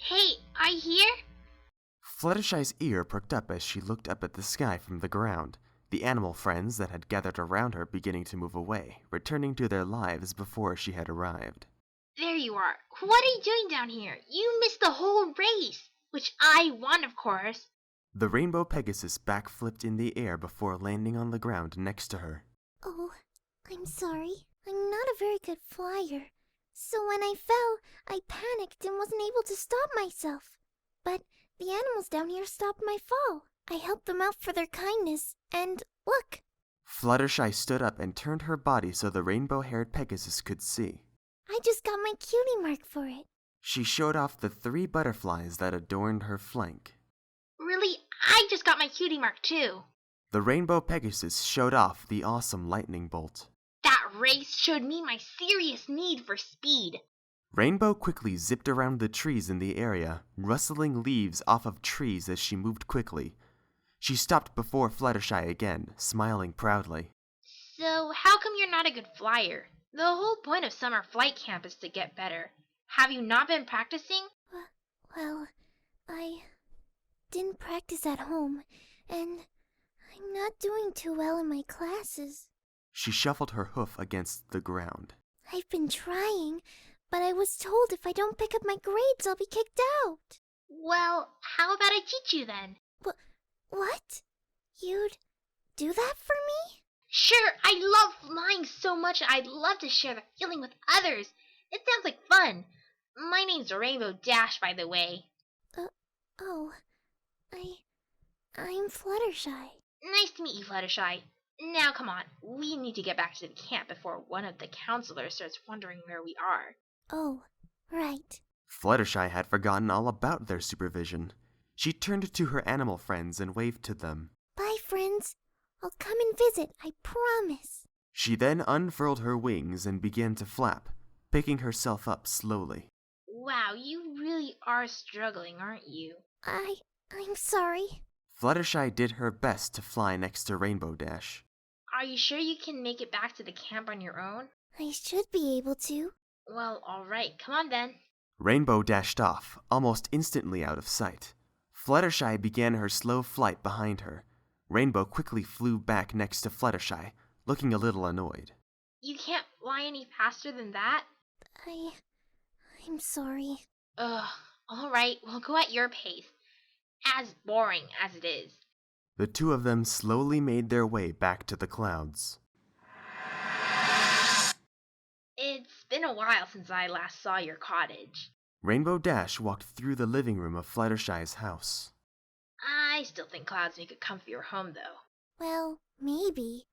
Hey, I hear? Fluttershy's ear perked up as she looked up at the sky from the ground, the animal friends that had gathered around her beginning to move away, returning to their lives before she had arrived. There you are. What are you doing down here? You missed the whole race, which I won, of course. The rainbow Pegasus backflipped in the air before landing on the ground next to her. Oh, I'm sorry. I'm not a very good flyer. So when I fell, I panicked and wasn't able to stop myself. But the animals down here stopped my fall. I helped them out for their kindness, and look! Fluttershy stood up and turned her body so the rainbow-haired Pegasus could see. I just got my cutie mark for it. She showed off the 3 butterflies that adorned her flank. Really, I just got my cutie mark too. The rainbow Pegasus showed off the awesome lightning bolt. That race showed me my serious need for speed. Rainbow quickly zipped around the trees in the area, rustling leaves off of trees as she moved quickly. She stopped before Fluttershy again, smiling proudly. So, how come you're not a good flyer? The whole point of summer flight camp is to get better. Have you not been practicing? Well, I didn't practice at home, and I'm not doing too well in my classes. She shuffled her hoof against the ground. I've been trying, but I was told if I don't pick up my grades, I'll be kicked out. Well, how about I teach you then? What? You'd do that for me? Sure, I love flying so much I'd love to share the feeling with others. It sounds like fun. My name's Rainbow Dash, by the way. Oh, I'm Fluttershy. Nice to meet you, Fluttershy. Now come on, we need to get back to the camp before one of the counselors starts wondering where we are. Oh, right. Fluttershy had forgotten all about their supervision. She turned to her animal friends and waved to them. Bye, friends. I'll come and visit, I promise. She then unfurled her wings and began to flap, picking herself up slowly. Wow, you really are struggling, aren't you? I'm sorry. Fluttershy did her best to fly next to Rainbow Dash. Are you sure you can make it back to the camp on your own? I should be able to. Well, alright, come on then. Rainbow dashed off, almost instantly out of sight. Fluttershy began her slow flight behind her. Rainbow quickly flew back next to Fluttershy, looking a little annoyed. You can't fly any faster than that? I'm sorry. Ugh, alright, we'll go at your pace. As boring as it is. The two of them slowly made their way back to the clouds. It's been a while since I last saw your cottage. Rainbow Dash walked through the living room of Fluttershy's house. I still think clouds make a comfier home, though. Well, maybe.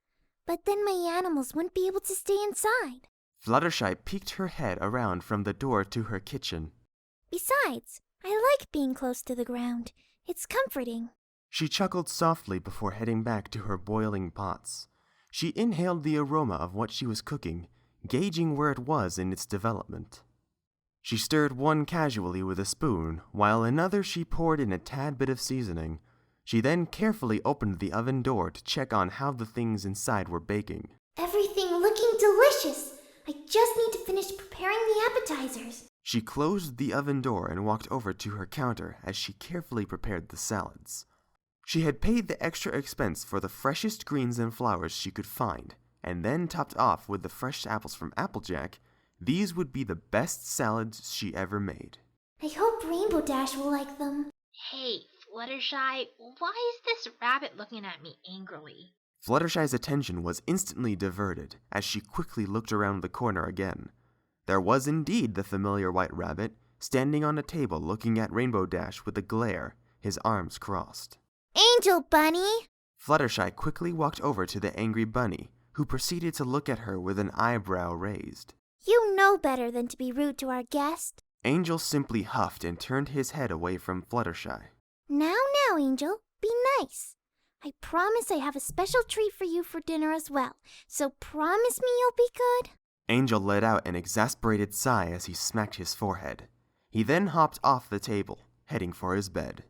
But then my animals wouldn't be able to stay inside. Fluttershy peeked her head around from the door to her kitchen. Besides, I like being close to the ground. It's comforting. She chuckled softly before heading back to her boiling pots. She inhaled the aroma of what she was cooking, gauging where it was in its development. She stirred one casually with a spoon, while another she poured in a tad bit of seasoning. She then carefully opened the oven door to check on how the things inside were baking. Everything looking delicious. I just need to finish preparing the appetizers. She closed the oven door and walked over to her counter as she carefully prepared the salads. She had paid the extra expense for the freshest greens and flowers she could find, and then topped off with the fresh apples from Applejack. These would be the best salads she ever made. I hope Rainbow Dash will like them. Hey, Fluttershy, why is this rabbit looking at me angrily? Fluttershy's attention was instantly diverted as she quickly looked around the corner again. There was indeed the familiar white rabbit, standing on a table looking at Rainbow Dash with a glare, his arms crossed. Angel Bunny! Fluttershy quickly walked over to the angry bunny, who proceeded to look at her with an eyebrow raised. You know better than to be rude to our guest. Angel simply huffed and turned his head away from Fluttershy. Now, Angel, be nice. I promise I have a special treat for you for dinner as well, so promise me you'll be good. Angel let out an exasperated sigh as he smacked his forehead. He then hopped off the table, heading for his bed.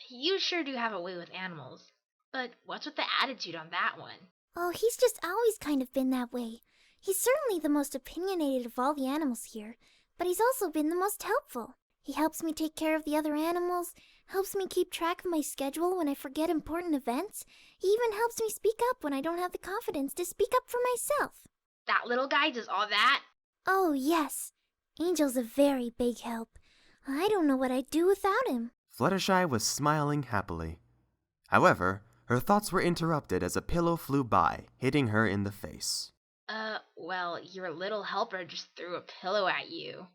You sure do have a way with animals. But what's with the attitude on that one? Oh, he's just always kind of been that way. He's certainly the most opinionated of all the animals here, but he's also been the most helpful. He helps me take care of the other animals, helps me keep track of my schedule when I forget important events. He even helps me speak up when I don't have the confidence to speak up for myself. That little guy does all that? Oh, yes. Angel's a very big help. I don't know what I'd do without him. Fluttershy was smiling happily. However, her thoughts were interrupted as a pillow flew by, hitting her in the face. Well, your little helper just threw a pillow at you.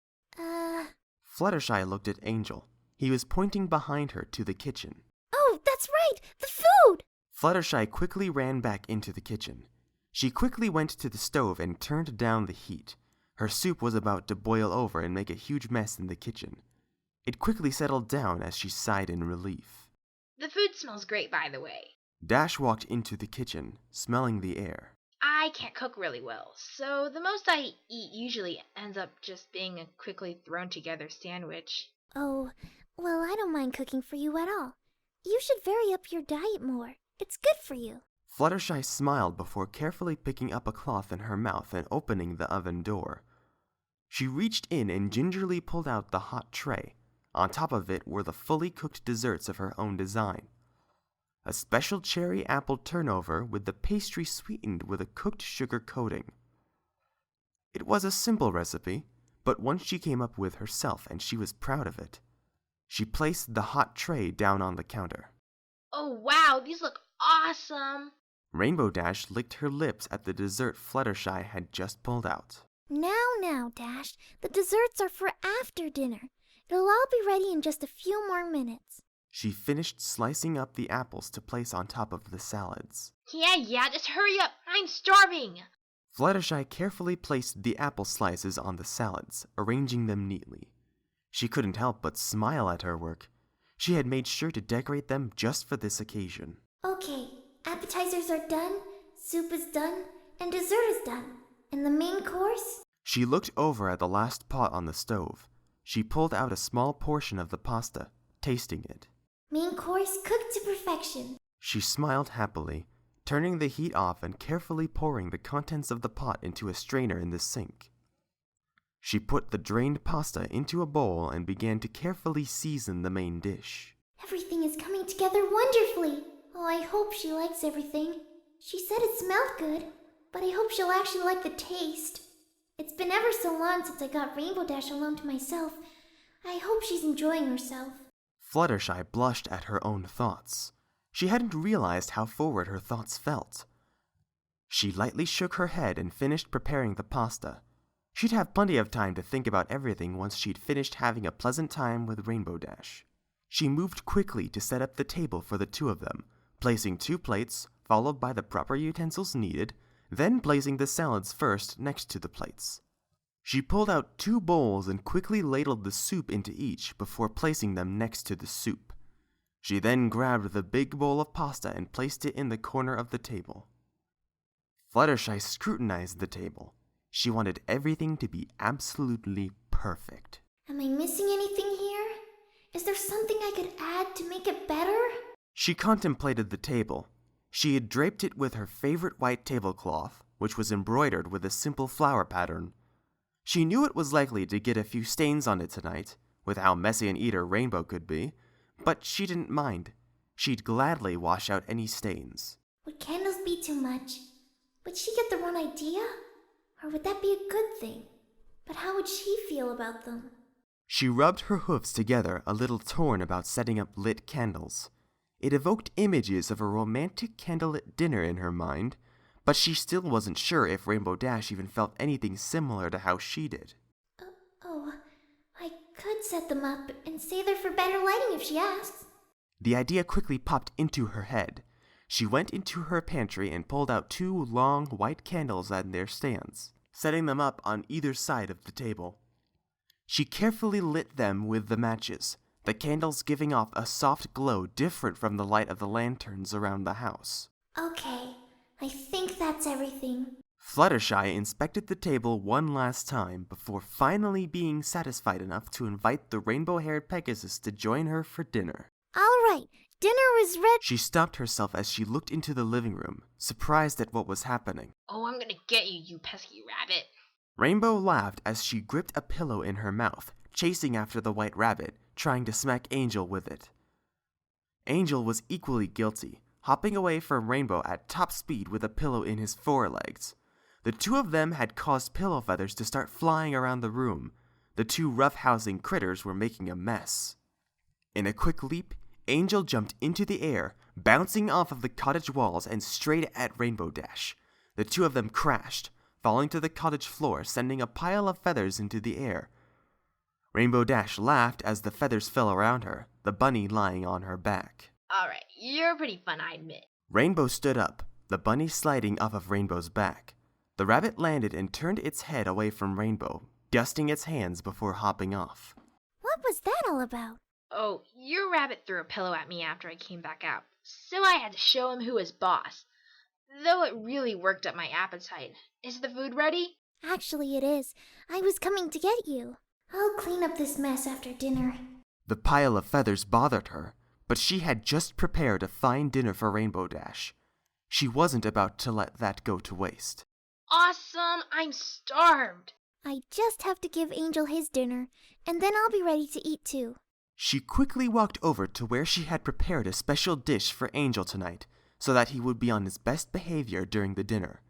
Fluttershy looked at Angel. He was pointing behind her to the kitchen. Oh, that's right! The food! Fluttershy quickly ran back into the kitchen. She quickly went to the stove and turned down the heat. Her soup was about to boil over and make a huge mess in the kitchen. It quickly settled down as she sighed in relief. The food smells great, by the way. Dash walked into the kitchen, smelling the air. I can't cook really well, so the most I eat usually ends up just being a quickly thrown together sandwich. Oh, well, I don't mind cooking for you at all. You should vary up your diet more. It's good for you. Fluttershy smiled before carefully picking up a cloth in her mouth and opening the oven door. She reached in and gingerly pulled out the hot tray. On top of it were the fully cooked desserts of her own design. A special cherry apple turnover with the pastry sweetened with a cooked sugar coating. It was a simple recipe, but one she came up with herself, and she was proud of it. She placed the hot tray down on the counter. Oh wow, these look awesome! Rainbow Dash licked her lips at the dessert Fluttershy had just pulled out. Now, Dash, the desserts are for after dinner. It'll all be ready in just a few more minutes. She finished slicing up the apples to place on top of the salads. Yeah, just hurry up! I'm starving! Fluttershy carefully placed the apple slices on the salads, arranging them neatly. She couldn't help but smile at her work. She had made sure to decorate them just for this occasion. Okay, appetizers are done, soup is done, and dessert is done. And the main course? She looked over at the last pot on the stove. She pulled out a small portion of the pasta, tasting it. Main course cooked to perfection. She smiled happily, turning the heat off and carefully pouring the contents of the pot into a strainer in the sink. She put the drained pasta into a bowl and began to carefully season the main dish. Everything is coming together wonderfully. Oh, I hope she likes everything. She said it smelled good, but I hope she'll actually like the taste. It's been ever so long since I got Rainbow Dash alone to myself. I hope she's enjoying herself. Fluttershy blushed at her own thoughts. She hadn't realized how forward her thoughts felt. She lightly shook her head and finished preparing the pasta. She'd have plenty of time to think about everything once she'd finished having a pleasant time with Rainbow Dash. She moved quickly to set up the table for the two of them, placing 2 plates, followed by the proper utensils needed, then placing the salads first next to the plates. She pulled out 2 bowls and quickly ladled the soup into each before placing them next to the soup. She then grabbed the big bowl of pasta and placed it in the corner of the table. Fluttershy scrutinized the table. She wanted everything to be absolutely perfect. Am I missing anything here? Is there something I could add to make it better? She contemplated the table. She had draped it with her favorite white tablecloth, which was embroidered with a simple flower pattern. She knew it was likely to get a few stains on it tonight, with how messy an eater Rainbow could be, but she didn't mind. She'd gladly wash out any stains. Would candles be too much? Would she get the wrong idea? Or would that be a good thing? But how would she feel about them? She rubbed her hoofs together, a little torn about setting up lit candles. It evoked images of a romantic candlelit dinner in her mind, but she still wasn't sure if Rainbow Dash even felt anything similar to how she did. I could set them up and say they're for better lighting if she asks. The idea quickly popped into her head. She went into her pantry and pulled out 2 long white candles on their stands, setting them up on either side of the table. She carefully lit them with the matches, the candles giving off a soft glow different from the light of the lanterns around the house. Okay, I think that's everything. Fluttershy inspected the table one last time before finally being satisfied enough to invite the rainbow-haired Pegasus to join her for dinner. All right, dinner is ready. She stopped herself as she looked into the living room, surprised at what was happening. Oh, I'm gonna get you, you pesky rabbit. Rainbow laughed as she gripped a pillow in her mouth, chasing after the white rabbit, trying to smack Angel with it. Angel was equally guilty, hopping away from Rainbow at top speed with a pillow in his forelegs. The two of them had caused pillow feathers to start flying around the room. The two roughhousing critters were making a mess. In a quick leap, Angel jumped into the air, bouncing off of the cottage walls and straight at Rainbow Dash. The two of them crashed, falling to the cottage floor, sending a pile of feathers into the air. Rainbow Dash laughed as the feathers fell around her, the bunny lying on her back. Alright, you're pretty fun, I admit. Rainbow stood up, the bunny sliding off of Rainbow's back. The rabbit landed and turned its head away from Rainbow, dusting its hands before hopping off. What was that all about? Oh, your rabbit threw a pillow at me after I came back out, so I had to show him who was boss. Though it really worked up my appetite. Is the food ready? Actually, it is. I was coming to get you. I'll clean up this mess after dinner. The pile of feathers bothered her, but she had just prepared a fine dinner for Rainbow Dash. She wasn't about to let that go to waste. Awesome! I'm starved! I just have to give Angel his dinner, and then I'll be ready to eat too. She quickly walked over to where she had prepared a special dish for Angel tonight, so that he would be on his best behavior during the dinner.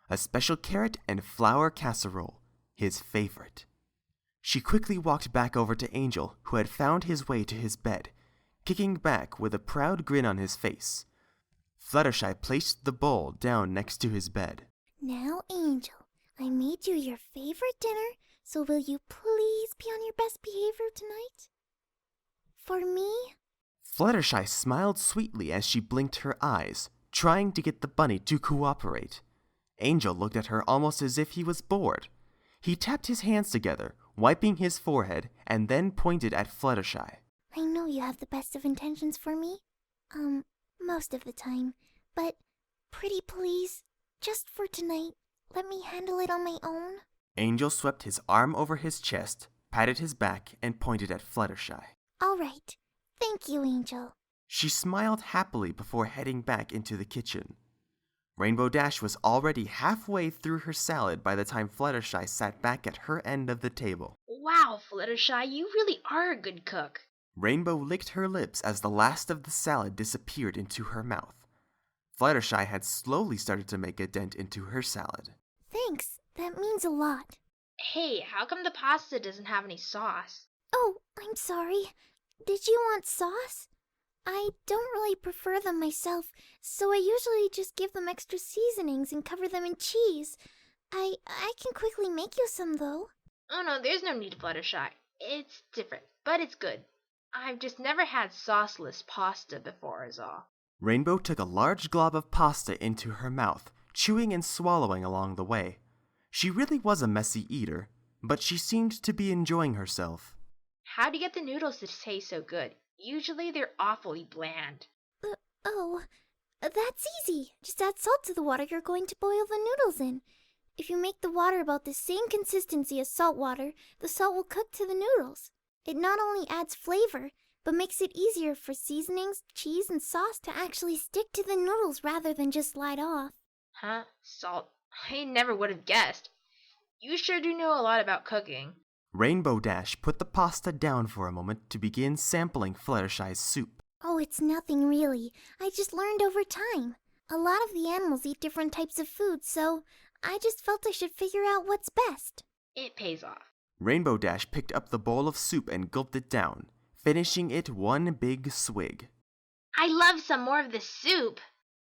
A special carrot and flour casserole, his favorite. She quickly walked back over to Angel, who had found his way to his bed, kicking back with a proud grin on his face. Fluttershy placed the bowl down next to his bed. Now, Angel, I made you your favorite dinner, so will you please be on your best behavior tonight? For me? Fluttershy smiled sweetly as she blinked her eyes, trying to get the bunny to cooperate. Angel looked at her almost as if he was bored. He tapped his hands together, wiping his forehead, and then pointed at Fluttershy. I know you have the best of intentions for me. Most of the time. But, pretty please, just for tonight, let me handle it on my own. Angel swept his arm over his chest, patted his back, and pointed at Fluttershy. All right. Thank you, Angel. She smiled happily before heading back into the kitchen. Rainbow Dash was already halfway through her salad by the time Fluttershy sat back at her end of the table. Wow, Fluttershy, you really are a good cook. Rainbow licked her lips as the last of the salad disappeared into her mouth. Fluttershy had slowly started to make a dent into her salad. Thanks. That means a lot. Hey, how come the pasta doesn't have any sauce? Oh, I'm sorry. Did you want sauce? I don't really prefer them myself, so I usually just give them extra seasonings and cover them in cheese. I can quickly make you some, though. Oh no, there's no need, Fluttershy. It's different, but it's good. I've just never had sauceless pasta before is all. Rainbow took a large glob of pasta into her mouth, chewing and swallowing along the way. She really was a messy eater, but she seemed to be enjoying herself. How do you get the noodles to taste so good? Usually they're awfully bland. That's easy. Just add salt to the water you're going to boil the noodles in. If you make the water about the same consistency as salt water, the salt will cook to the noodles. It not only adds flavor, but makes it easier for seasonings, cheese, and sauce to actually stick to the noodles rather than just slide off. Huh? Salt? I never would have guessed. You sure do know a lot about cooking. Rainbow Dash put the pasta down for a moment to begin sampling Fluttershy's soup. Oh, it's nothing really. I just learned over time. A lot of the animals eat different types of food, so I just felt I should figure out what's best. It pays off. Rainbow Dash picked up the bowl of soup and gulped it down, finishing it one big swig. I love some more of this soup.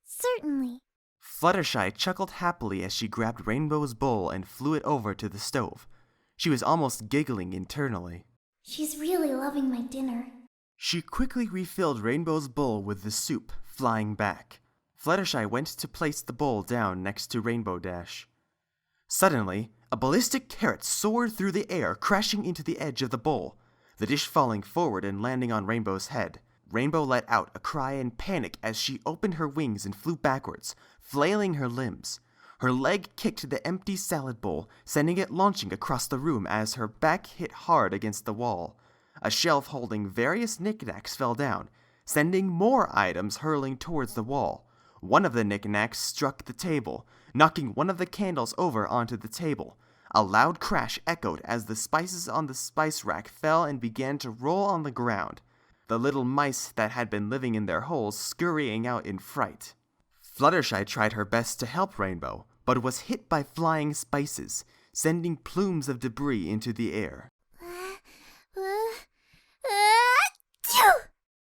Certainly. Fluttershy chuckled happily as she grabbed Rainbow's bowl and flew it over to the stove. She was almost giggling internally. She's really loving my dinner. She quickly refilled Rainbow's bowl with the soup, flying back. Fluttershy went to place the bowl down next to Rainbow Dash. Suddenly, a ballistic carrot soared through the air, crashing into the edge of the bowl, the dish falling forward and landing on Rainbow's head. Rainbow let out a cry in panic as she opened her wings and flew backwards, flailing her limbs. Her leg kicked the empty salad bowl, sending it launching across the room as her back hit hard against the wall. A shelf holding various knickknacks fell down, sending more items hurling towards the wall. One of the knickknacks struck the table, knocking one of the candles over onto the table. A loud crash echoed as the spices on the spice rack fell and began to roll on the ground, the little mice that had been living in their holes scurrying out in fright. Fluttershy tried her best to help Rainbow, but was hit by flying spices, sending plumes of debris into the air.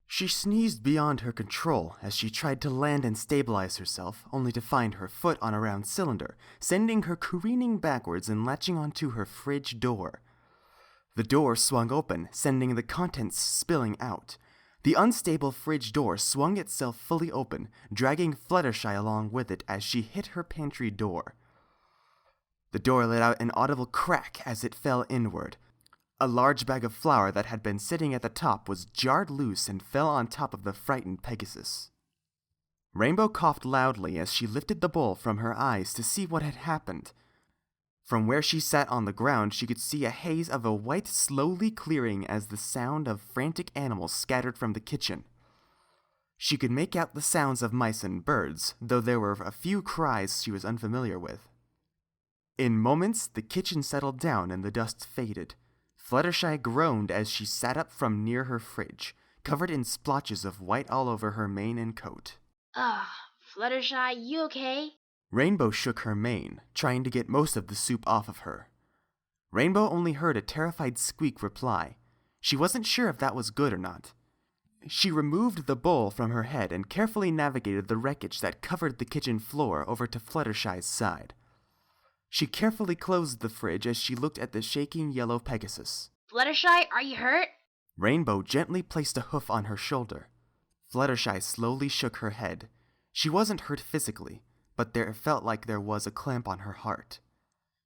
She sneezed beyond her control as she tried to land and stabilize herself, only to find her foot on a round cylinder, sending her careening backwards and latching onto her fridge door. The door swung open, sending the contents spilling out. The unstable fridge door swung itself fully open, dragging Fluttershy along with it as she hit her pantry door. The door let out an audible crack as it fell inward. A large bag of flour that had been sitting at the top was jarred loose and fell on top of the frightened Pegasus. Rainbow coughed loudly as she lifted the bowl from her eyes to see what had happened. From where she sat on the ground, she could see a haze of a white slowly clearing as the sound of frantic animals scattered from the kitchen. She could make out the sounds of mice and birds, though there were a few cries she was unfamiliar with. In moments, the kitchen settled down and the dust faded. Fluttershy groaned as she sat up from near her fridge, covered in splotches of white all over her mane and coat. Fluttershy, you okay? Rainbow shook her mane, trying to get most of the soup off of her. Rainbow only heard a terrified squeak reply. She wasn't sure if that was good or not. She removed the bowl from her head and carefully navigated the wreckage that covered the kitchen floor over to Fluttershy's side. She carefully closed the fridge as she looked at the shaking yellow Pegasus. Fluttershy, are you hurt? Rainbow gently placed a hoof on her shoulder. Fluttershy slowly shook her head. She wasn't hurt physically, but it felt like there was a clamp on her heart.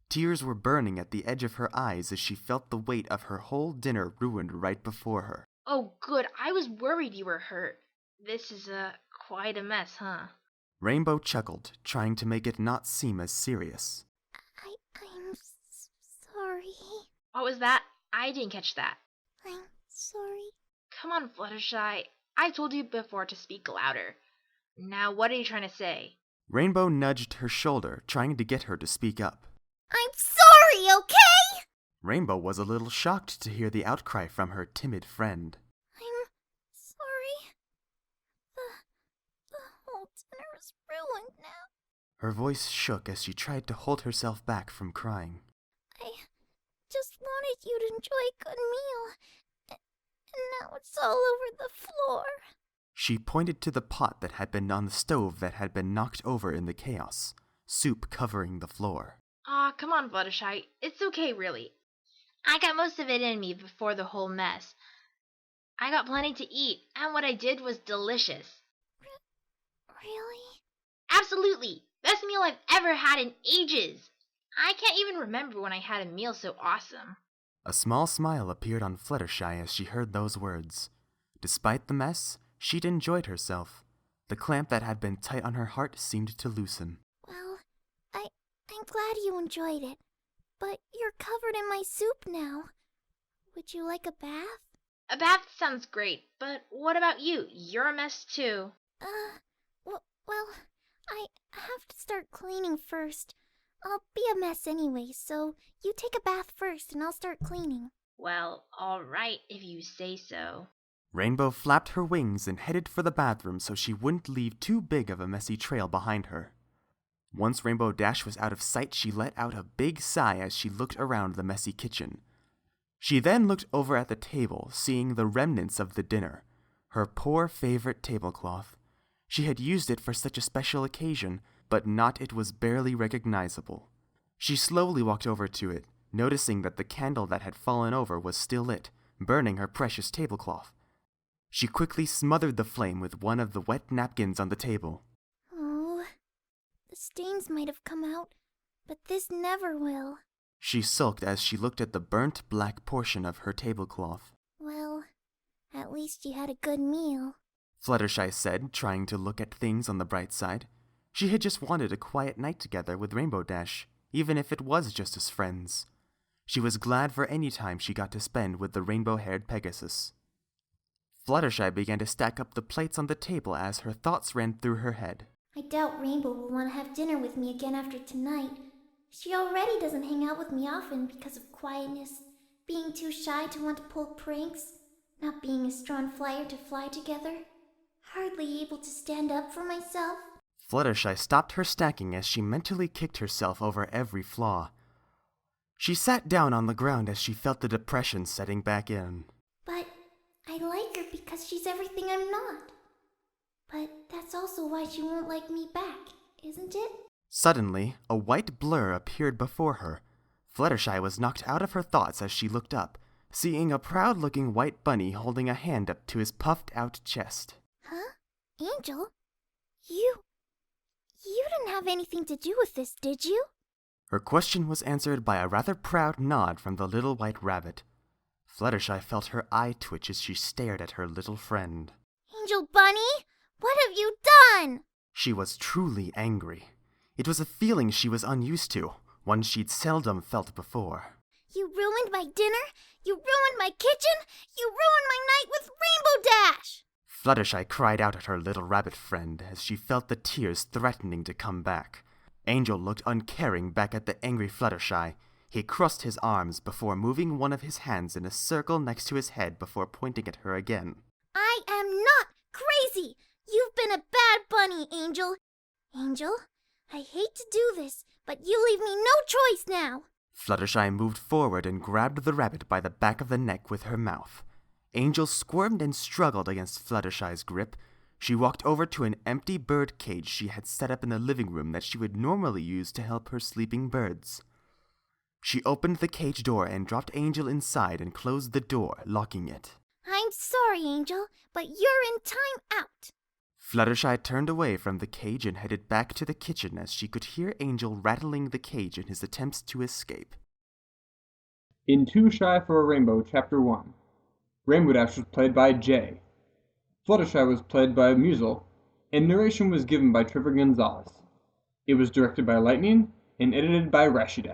Tears were burning at the edge of her eyes as she felt the weight of her whole dinner ruined right before her. Oh, good. I was worried you were hurt. This is quite a mess, huh? Rainbow chuckled, trying to make it not seem as serious. I'm sorry. What was that? I didn't catch that. I'm sorry. Come on, Fluttershy. I told you before to speak louder. Now, what are you trying to say? Rainbow nudged her shoulder, trying to get her to speak up. I'm sorry, okay? Rainbow was a little shocked to hear the outcry from her timid friend. I'm sorry. The whole dinner is ruined now. Her voice shook as she tried to hold herself back from crying. I just wanted you to enjoy a good meal, and now it's all over the floor. She pointed to the pot that had been on the stove that had been knocked over in the chaos, soup covering the floor. Aw, come on, Fluttershy. It's okay, really. I got most of it in me before the whole mess. I got plenty to eat, and what I did was delicious. Really? Absolutely! Best meal I've ever had in ages! I can't even remember when I had a meal so awesome. A small smile appeared on Fluttershy as she heard those words. Despite the mess, she'd enjoyed herself. The clamp that had been tight on her heart seemed to loosen. Well, I'm glad you enjoyed it, but you're covered in my soup now. Would you like a bath? A bath sounds great, but what about you? You're a mess too. Well, I have to start cleaning first. I'll be a mess anyway, so you take a bath first and I'll start cleaning. Well, alright if you say so. Rainbow flapped her wings and headed for the bathroom so she wouldn't leave too big of a messy trail behind her. Once Rainbow Dash was out of sight, she let out a big sigh as she looked around the messy kitchen. She then looked over at the table, seeing the remnants of the dinner, her poor favorite tablecloth. She had used it for such a special occasion, but it was barely recognizable. She slowly walked over to it, noticing that the candle that had fallen over was still lit, burning her precious tablecloth. She quickly smothered the flame with one of the wet napkins on the table. Oh, the stains might have come out, but this never will. She sulked as she looked at the burnt black portion of her tablecloth. Well, at least you had a good meal. Fluttershy said, trying to look at things on the bright side. She had just wanted a quiet night together with Rainbow Dash, even if it was just as friends. She was glad for any time she got to spend with the rainbow-haired Pegasus. Fluttershy began to stack up the plates on the table as her thoughts ran through her head. I doubt Rainbow will want to have dinner with me again after tonight. She already doesn't hang out with me often because of quietness, being too shy to want to pull pranks, not being a strong flyer to fly together, hardly able to stand up for myself. Fluttershy stopped her stacking as she mentally kicked herself over every flaw. She sat down on the ground as she felt the depression setting back in. But I like her because she's everything I'm not. But that's also why she won't like me back, isn't it? Suddenly, a white blur appeared before her. Fluttershy was knocked out of her thoughts as she looked up, seeing a proud-looking white bunny holding a hand up to his puffed-out chest. Huh? Angel? You didn't have anything to do with this, did you? Her question was answered by a rather proud nod from the little white rabbit. Fluttershy felt her eye twitch as she stared at her little friend. Angel Bunny, what have you done? She was truly angry. It was a feeling she was unused to, one she'd seldom felt before. You ruined my dinner, you ruined my kitchen, you ruined my night with Rainbow Dash! Fluttershy cried out at her little rabbit friend as she felt the tears threatening to come back. Angel looked uncaring back at the angry Fluttershy. He crossed his arms before moving one of his hands in a circle next to his head before pointing at her again. I am not crazy! You've been a bad bunny, Angel. Angel, I hate to do this, but you leave me no choice now. Fluttershy moved forward and grabbed the rabbit by the back of the neck with her mouth. Angel squirmed and struggled against Fluttershy's grip. She walked over to an empty bird cage she had set up in the living room that she would normally use to help her sleeping birds. She opened the cage door and dropped Angel inside and closed the door, locking it. I'm sorry, Angel, but you're in time out. Fluttershy turned away from the cage and headed back to the kitchen as she could hear Angel rattling the cage in his attempts to escape. In Too Shy for a Rainbow, Chapter 1, Rainbow Dash was played by Jay. Fluttershy was played by Mewsel, and narration was given by Trevor Gonzalez. It was directed by Lightning and edited by Raishy.